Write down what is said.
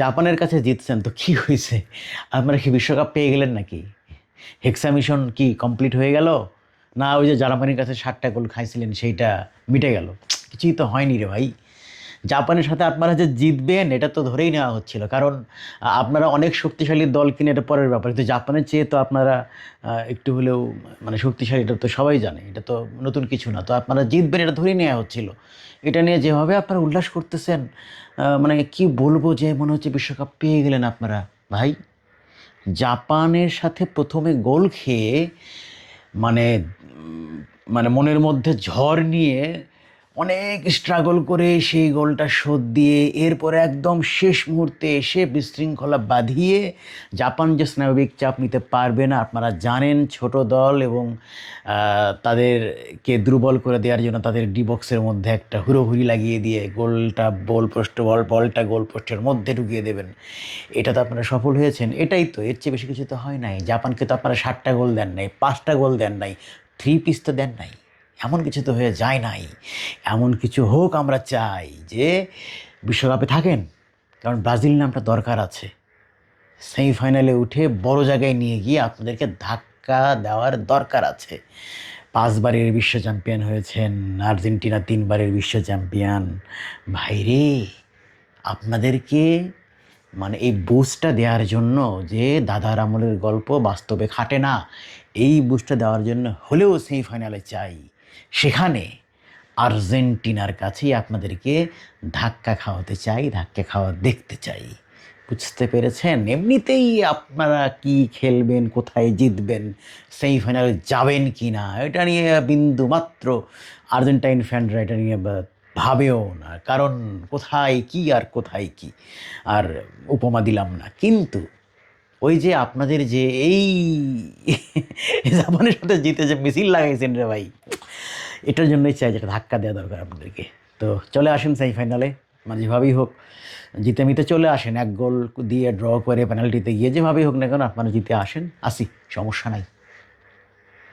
জাপানের কাছে জিতছেন তো কি হয়েছে? আপনারা কি বিশ্বকাপ পেয়ে গেলেন নাকি? হেক্সা মিশন কি কমপ্লিট হয়ে গেল? না ওই যে জার্মানির কাছে ৭টা গোল খাইছিলেন সেইটা মিটে গেল? কিছুই তো হয়নি রে ভাই। জাপানের সাথে আপনারা যে জিতবেন এটা তো ধরেই নেওয়া হচ্ছিল, কারণ আপনারা অনেক শক্তিশালী দল কিনে এটা পরের ব্যাপার, কিন্তু জাপানের চেয়ে তো আপনারা একটু হলেও মানে শক্তিশালী, এটা তো সবাই জানে, এটা তো নতুন কিছু না। তো আপনারা জিতবেন এটা ধরেই নেওয়া হচ্ছিল। এটা নিয়ে যেভাবে আপনারা উল্লাস করতেছেন, মানে কি বলবো, যে মনে হচ্ছে বিশ্বকাপ পেয়ে গেলেন আপনারা। ভাই, জাপানের সাথে প্রথমে গোল খেয়ে মানে মানে মনের মধ্যে ঝড় নিয়ে অনেক স্ট্রাগল করে সেই গোলটা শোধ দিয়ে এরপরে একদম শেষ মুহূর্তে এসে বিশৃঙ্খলা বাঁধিয়ে জাপান যে স্নায়বিক চাপ নিতে পারবে না আপনারা জানেন, ছোট দল, এবং তাদেরকে দুর্বল করে দেওয়ার জন্য তাদের ডি বক্সের মধ্যে একটা হুড়োহুড়ি লাগিয়ে দিয়ে গোলটা বলটা গোল পোস্টের মধ্যে ঢুকিয়ে দেবেন। এটা তো আপনারা সফল হয়েছেন, এটাই তো, এর চেয়ে বেশি কিছু তো হয় নাই। জাপানকে তো আপনারা 7টা গোল দেন নাই, 5টা গোল দেন নাই, 3 পিস তো দেন নাই। এমন কিছু তো হয়ে যায় নাই। এমন কিছু হোক আমরা চাই যে বিশ্বকাপে থাকেন, কারণ ব্রাজিল নামটা দরকার আছে। সেমিফাইনালে উঠে বড় জায়গায় নিয়ে গিয়ে আপনাদেরকে ধাক্কা দেওয়ার দরকার আছে। 5বারের বিশ্ব চ্যাম্পিয়ন হয়েছেন, আর্জেন্টিনা 3বারের বিশ্ব চ্যাম্পিয়ন। ভাইরে, আপনাদেরকে মানে এই বুস্টটা দেওয়ার জন্য, যে দাদার আমলের গল্প বাস্তবে খাটে না, এই বুস্টটা দেওয়ার জন্য হলেও সেমিফাইনালে চাই। সেখানে আর্জেন্টিনার কাছেই আপনাদেরকে ধাক্কা খাওয়াতে চাই, ধাক্কা খাওয়া দেখতে চাই। বুঝতে পেরেছেন? এমনিতেই আপনারা কি খেলবেন, কোথায় জিতবেন, সেমিফাইনালে যাবেন কি না, এটা নিয়ে বিন্দু মাত্র আর্জেন্টাইন ফ্যানরা এটা নিয়ে ভাবেও না। কারণ কোথায় কি আর কোথায় কি, আর উপমা দিলাম না। কিন্তু ওই যে আপনাদের যে এই জাপানের সাথে জিতে যে মিছিল লাগাইছেন রে ভাই, এটার জন্যই চাই যেটা ধাক্কা দেওয়া দরকার আপনাদেরকে। তো চলে আসেন সেমিফাইনালে, মানে যেভাবেই হোক জিতে মিতে চলে আসেন, 1 গোল দিয়ে ড্র করে পেনাল্টিতে গিয়ে যেভাবেই হোক না কেন আপনারা জিতে আসেন, আসি, সমস্যা নাই।